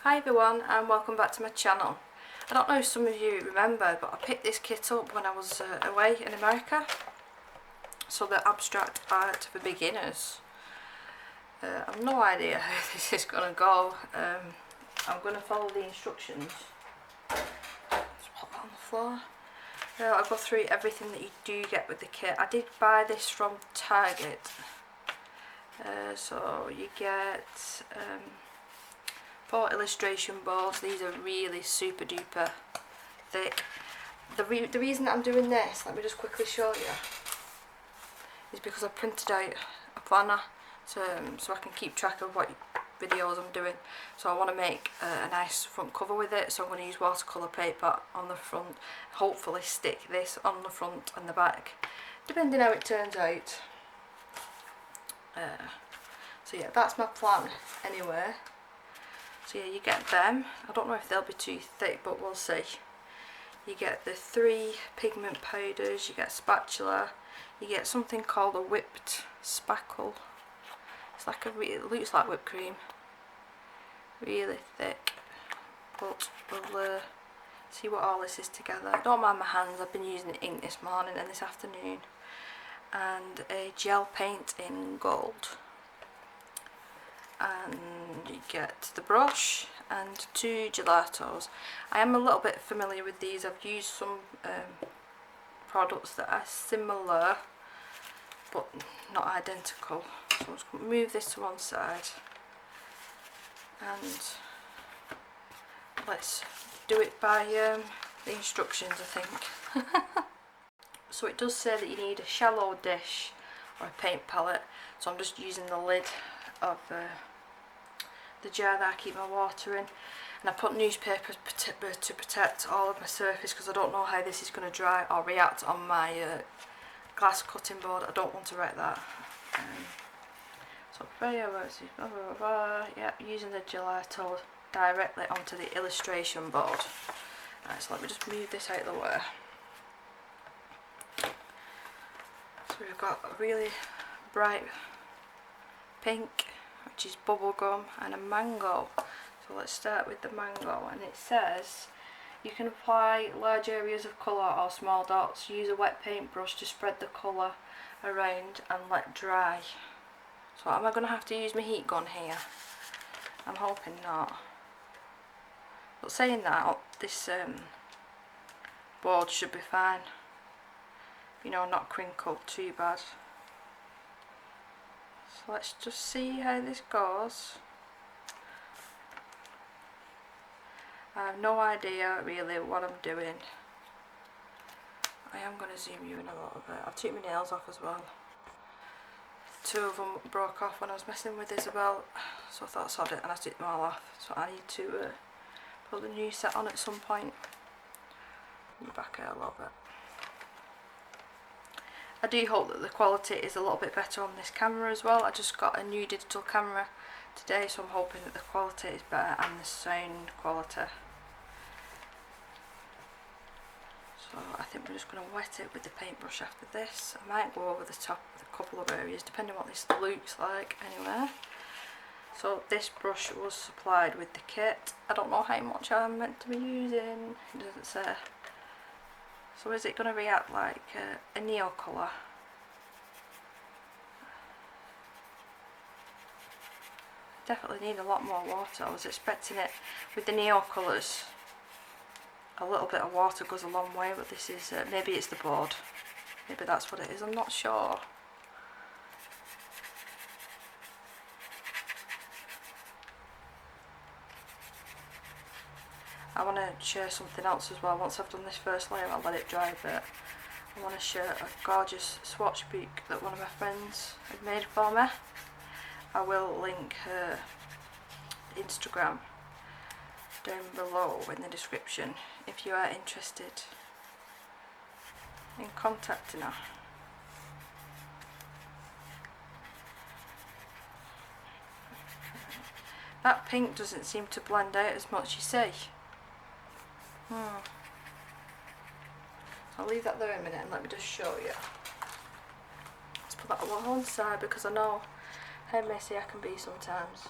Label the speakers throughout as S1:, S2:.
S1: Hi everyone and welcome back to my channel. I don't know if some of you remember, but I picked this kit up when I was away in America. So the abstract art for beginners. I've no idea how this is going to go. I'm going to follow the instructions. Just pop it on the floor. I'll go through everything that you do get with the kit. I did buy this from Target. So you get 4 illustration boards. These are really super duper thick. The reason that I'm doing this, let me just quickly show you, is because I printed out a planner so I can keep track of what videos I'm doing. So I want to make a nice front cover with it, so I'm going to use watercolour paper on the front, hopefully stick this on the front and the back, depending how it turns out. So yeah, that's my plan anyway. So yeah, you get them. I don't know if they'll be too thick, but we'll see. You get the 3 pigment powders, you get a spatula, you get something called a whipped spackle. It's like it looks like whipped cream. Really thick. But we'll see what all this is together. Don't mind my hands, I've been using ink this morning and this afternoon. And a gel paint in gold. And you get the brush and 2 gelatos. I am a little bit familiar with these. I've used some products that are similar but not identical. So I'm just going to move this to one side and let's do it by the instructions, I think. So it does say that you need a shallow dish or a paint palette, so I'm just using the lid of the jar that I keep my water in, and I put newspaper to protect all of my surface because I don't know how this is going to dry or react on my glass cutting board. I don't want to wreck that. So yeah, using the gelato directly onto the illustration board. Right, so let me just move this out of the way. So we've got a really bright pink, which is bubblegum, and a mango. So let's start with the mango, and it says you can apply large areas of colour or small dots. Use a wet paintbrush to spread the colour around and let dry. So am I going to have to use my heat gun here? I'm hoping not. But saying that, this board should be fine. You know, not crinkled too bad. So let's just see how this goes. I have no idea really what I'm doing. I am going to zoom you in a little bit. I took my nails off as well. 2 of them broke off when I was messing with Isabel, so I thought I'd sod it and I took them all off. So I need to put the new set on at some point. Back out a little bit. I do hope that the quality is a little bit better on this camera as well. I just got a new digital camera today, so I'm hoping that the quality is better and the sound quality. So I think we're just going to wet it with the paintbrush after this. I might go over the top with a couple of areas depending on what this looks like anyway. So this brush was supplied with the kit. I don't know how much I'm meant to be using, it doesn't say. So is it going to react like a neo colour? Definitely need a lot more water. I was expecting it with the neo colours. A little bit of water goes a long way, but this is, maybe it's the board. Maybe that's what it is, I'm not sure. I want to share something else as well. Once I've done this first layer, I'll let it dry a bit. I want to share a gorgeous swatch book that one of my friends had made for me. I will link her Instagram down below in the description if you are interested in contacting her. That pink doesn't seem to blend out as much, you see. I'll leave that there a minute and let me just show you. Let's put that on one side because I know how messy I can be sometimes.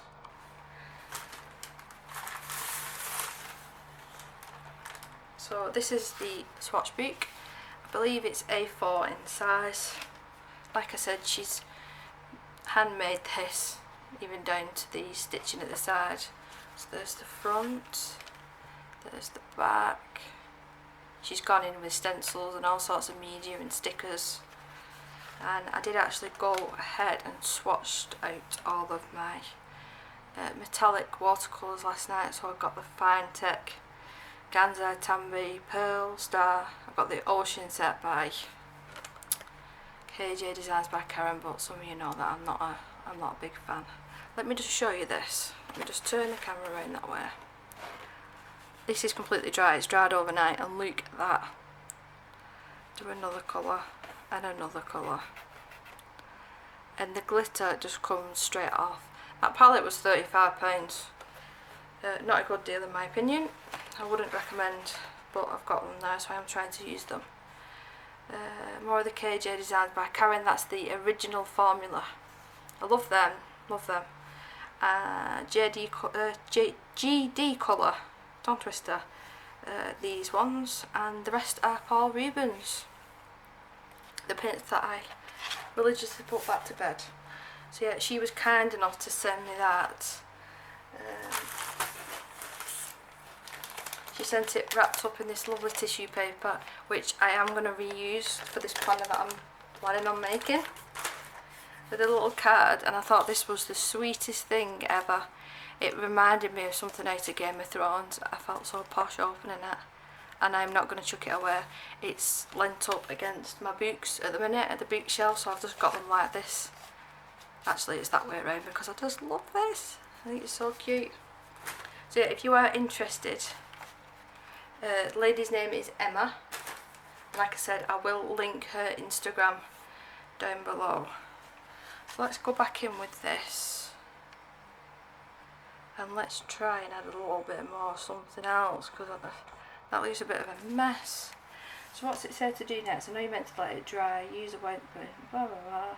S1: So this is the swatch book. I believe it's A4 in size. Like I said, she's handmade this, even down to the stitching at the side. So there's the front, there's the back. She's gone in with stencils and all sorts of media and stickers. And I did actually go ahead and swatched out all of my metallic watercolours last night. So I've got the Fine Tech, Ganzai, Tambi, Pearl, Star. I've got the Ocean set by KJ Designs by Karen, but some of you know that I'm not a big fan. Let me just show you this. Let me just turn the camera around that way. This is completely dry, it's dried overnight, and look at that. Do another colour and another colour. And the glitter just comes straight off. That palette was £35. Not a good deal in my opinion. I wouldn't recommend, but I've got them now, so I'm trying to use them. More of the KJ Designs by Karen, that's the original formula. I love them, love them. GD colour, Dawn Twister, these ones, and the rest are Paul Rubens. The paints that I religiously put back to bed. So yeah, she was kind enough to send me that. She sent it wrapped up in this lovely tissue paper, which I am going to reuse for this planner that I'm planning on making, with a little card. And I thought this was the sweetest thing ever. It reminded me of something out of Game of Thrones. I felt so posh opening it, and I'm not going to chuck it away. It's lent up against my books at the minute at the bookshelf, so I've just got them like this. Actually it's that way around because I just love this. I think it's so cute. So yeah, if you are interested, the lady's name is Emma. Like I said, I will link her Instagram down below. So let's go back in with this, and let's try and add a little bit more something else, because that leaves a bit of a mess. So what's it said to do next? I know you meant to let it dry, use a white blah blah blah.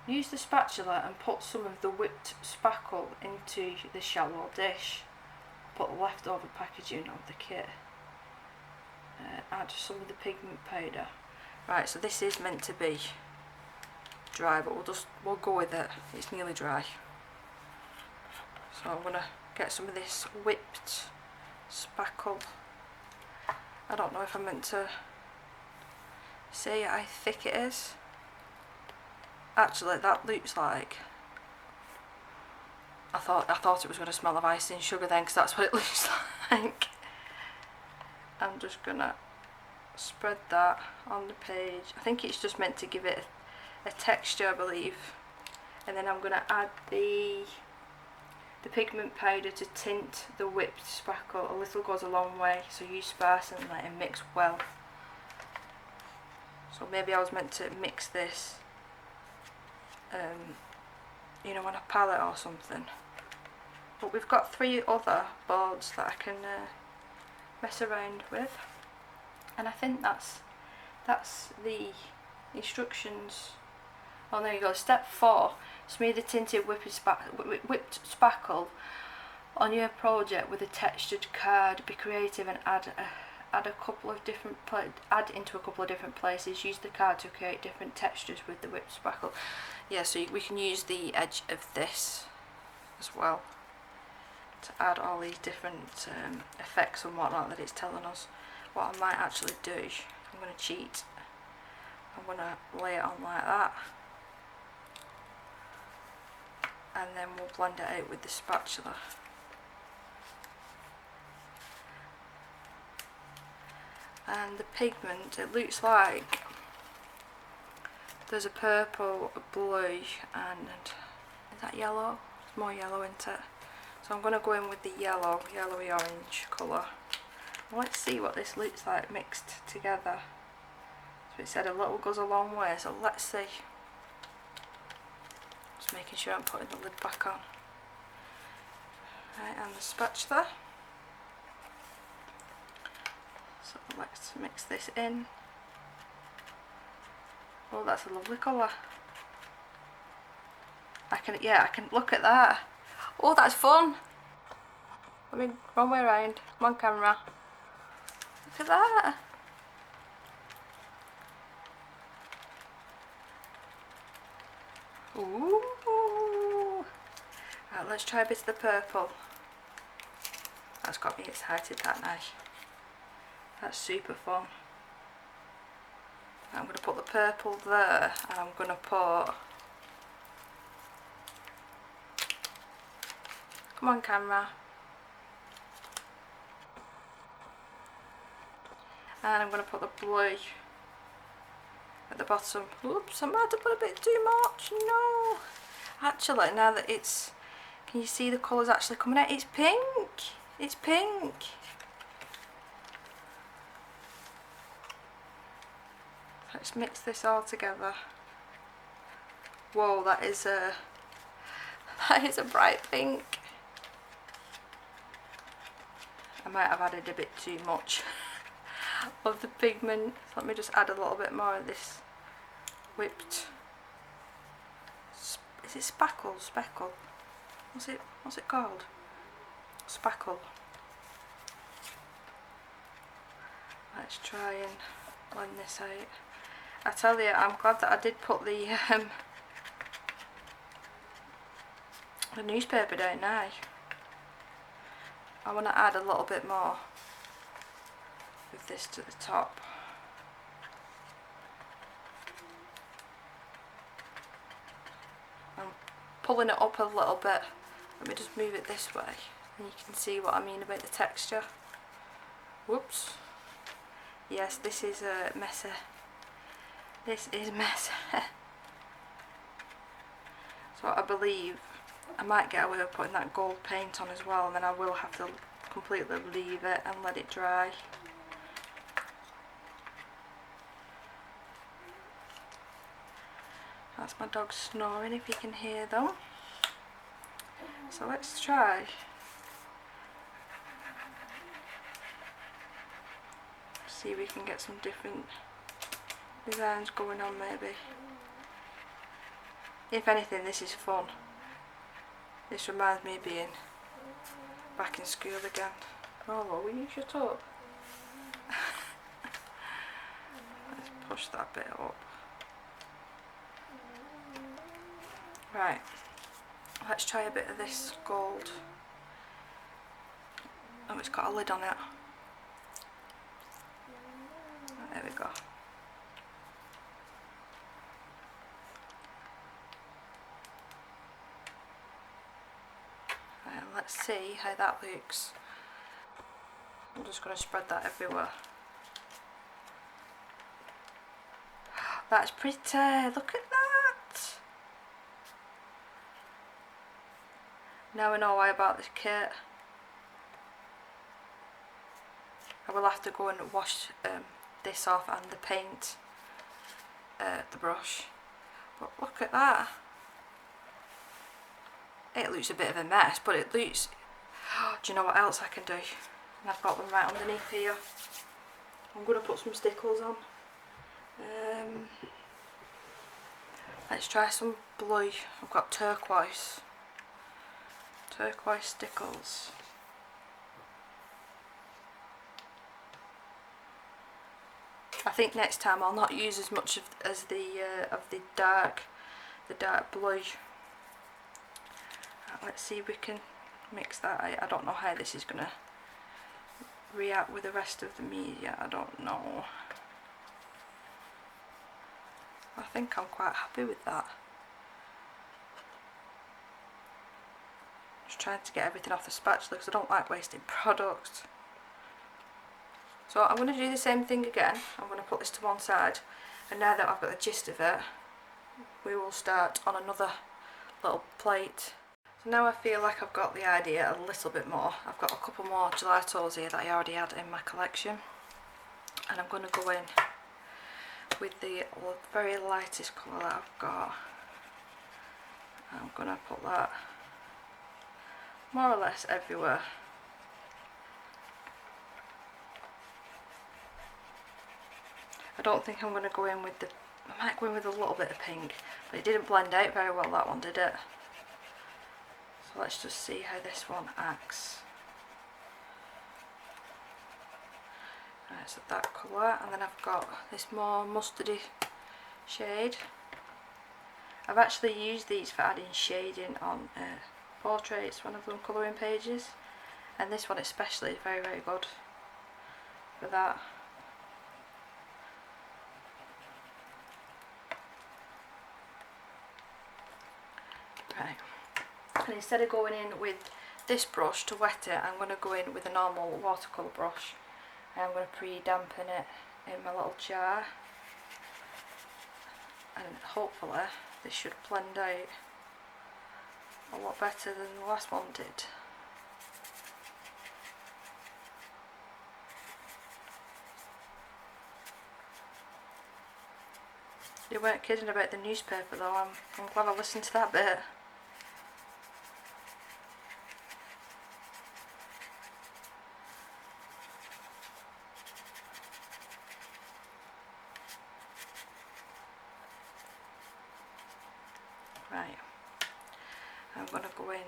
S1: Use the spatula and put some of the whipped spackle into the shallow dish. Put the leftover packaging of the kit. Add some of the pigment powder. Right, so this is meant to be dry, but we'll go with it. It's nearly dry. So I'm gonna get some of this whipped spackle. I don't know if I'm meant to say how thick it is. Actually, that looks like, I thought it was going to smell of icing sugar then, because that's what it looks like. I'm just gonna spread that on the page. I think it's just meant to give it a texture, I believe. And then I'm gonna add the pigment powder to tint the whipped spackle. A little goes a long way, so use sparse and let it mix well. So maybe I was meant to mix this, you know, on a palette or something. But we've got 3 other boards that I can mess around with, and I think that's the instructions. Oh, there you go. Step 4: smear the tinted whipped spackle on your project with a textured card. Be creative and add into a couple of different places. Use the card to create different textures with the whipped spackle. Yeah, so we can use the edge of this as well to add all these different effects and whatnot that it's telling us. What I might actually do, I'm going to cheat. I'm going to lay it on like that, and then we'll blend it out with the spatula. And the pigment, it looks like there's a purple, a blue, and is that yellow? There's more yellow into it. So I'm going to go in with the yellowy orange colour. Let's see what this looks like mixed together. So it said a little goes a long way, so let's see. Just making sure I'm putting the lid back on. Right, and the spatula. So let's mix this in. Oh, that's a lovely colour. I can look at that. Oh, that's fun. I mean, wrong way around. Come on, camera. Look at that. Ooh. Right, let's try a bit of the purple. That's got me excited, that now. That's super fun. I'm going to put the purple there, and I'm going to put... Come on, camera. And I'm going to put the blue at the bottom. Oops, I might have put a bit too much. No. Actually, now that it's... Can you see the colours actually coming out? It's pink. It's pink. Let's mix this all together. Whoa, that is a bright pink. I might have added a bit too much of the pigment. So let me just add a little bit more of this whipped. Is it spackle? Speckle? What's it called? Spackle. Let's try and blend this out. I tell you, I'm glad that I did put the newspaper down now. I want to add a little bit more with this to the top. I'm pulling it up a little bit. Let me just move it this way and you can see what I mean about the texture. Whoops. Yes, this is messy. This is messy. So I believe I might get away with putting that gold paint on as well, and then I will have to completely leave it and let it dry. That's my dog snoring, if you can hear them. So let's try. See if we can get some different designs going on maybe. If anything, this is fun. This reminds me of being back in school again. Oh, will you shut up? Let's push that bit up. Right, let's try a bit of this gold. Oh, it's got a lid on it. There we go. And let's see how that looks. I'm just going to spread that everywhere. That's pretty. Look at that. Now I know why I bought this kit. I will have to go and wash this off and the paint, the brush. But look at that. It looks a bit of a mess, but it looks... Do you know what else I can do? And I've got them right underneath here. I'm going to put some stickles on. Let's try some blue. I've got turquoise. Turquoise stickles. I think next time I'll not use as much of the dark blue. Let's see if we can mix that. I don't know how this is gonna react with the rest of the media. I don't know. I think I'm quite happy with that. Just trying to get everything off the spatula because I don't like wasting products. So I'm going to do the same thing again. I'm going to put this to one side, and now that I've got the gist of it, we will start on another little plate. So now I feel like I've got the idea a little bit more. I've got a couple more gelatos here that I already had in my collection, and I'm going to go in with the very lightest colour that I've got. I'm going to put that more or less everywhere. I don't think I'm going to go in with the... I might go in with a little bit of pink, but it didn't blend out very well, that one, did it? So let's just see how this one acts. Right, so that colour, and then I've got this more mustardy shade. I've actually used these for adding shading on portraits when I've done colouring pages, and this one especially is very, very good for that. Right, and instead of going in with this brush to wet it, I'm going to go in with a normal watercolour brush, and I'm going to pre-dampen it in my little jar, and hopefully this should blend out a lot better than the last one did. You weren't kidding about the newspaper though, I'm glad I listened to that bit. Right, I'm going to go in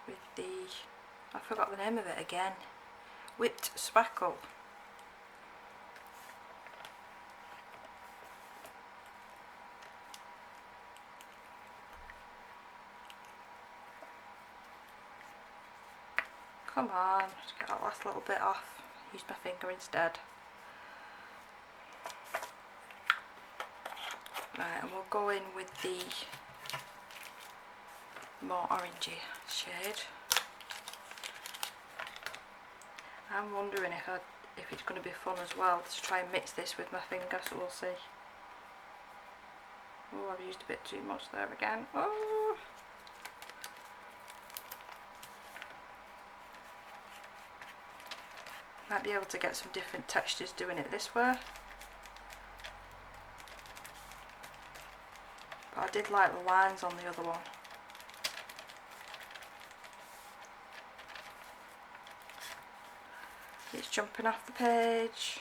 S1: with the, I forgot the name of it again, Whipped Spackle. Come on, just get that last little bit off, use my finger instead. Right, and we'll go in with the more orangey shade. I'm wondering if it's going to be fun as well to try and mix this with my finger, so we'll see. Oh, I've used a bit too much there again. Oh! Might be able to get some different textures doing it this way. But I did like the lines on the other one. It's jumping off the page.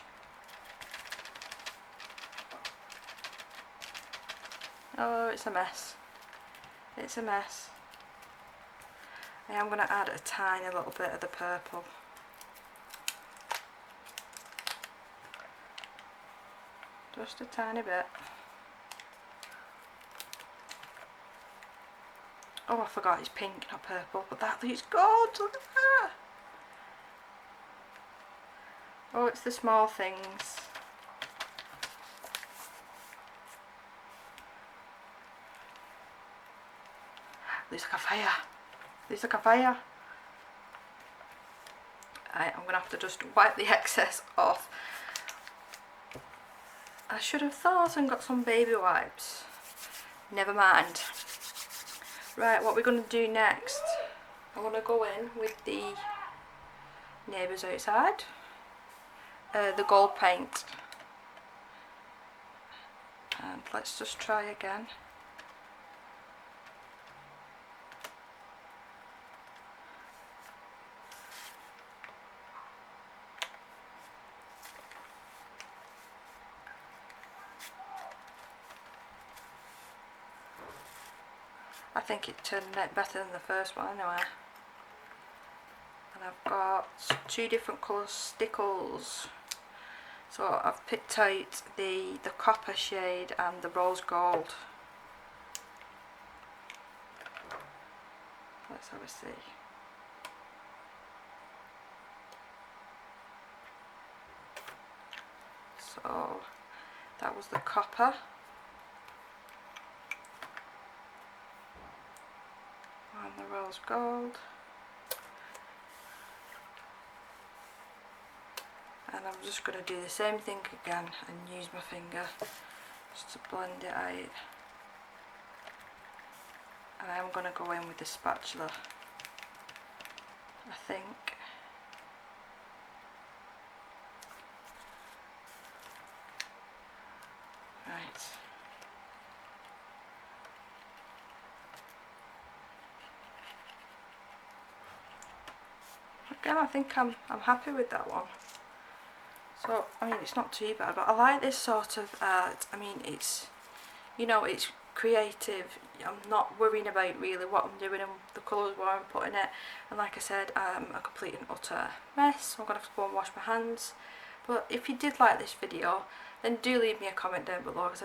S1: Oh, it's a mess. It's a mess. I am going to add a tiny little bit of the purple. Just a tiny bit. Oh, I forgot it's pink, not purple, but that looks good. Look at that. Oh, it's the small things. Looks like a fire. Looks like a fire. Right, I'm going to have to just wipe the excess off. I should have thought and got some baby wipes. Never mind. Right, what we're going to do next, I'm going to go in with the Neighbours Outside, the gold paint, and let's just try again. I think it turned out better than the first one anyway. And I've got two different colour stickles. So I've picked out the copper shade and the rose gold. Let's have a see. So that was the copper. And the rose gold, and I'm just going to do the same thing again and use my finger just to blend it out, and I'm going to go in with the spatula, I think. Right. Again, I think I'm happy with that one. So, I mean, it's not too bad, but I like this sort of art. I mean, it's, you know, it's creative. I'm not worrying about really what I'm doing and the colours where I'm putting it. And like I said, I'm a complete and utter mess. So I'm going to have to go and wash my hands. But if you did like this video, then do leave me a comment down below, because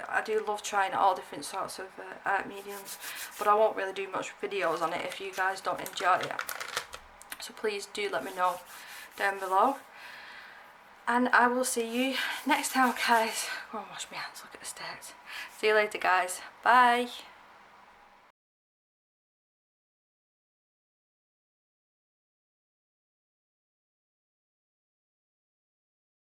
S1: I do love trying all different sorts of art mediums, but I won't really do much videos on it if you guys don't enjoy it. So please do let me know down below, and I will see you next time, guys. Go and wash my hands, look at the state. See you later, guys. Bye.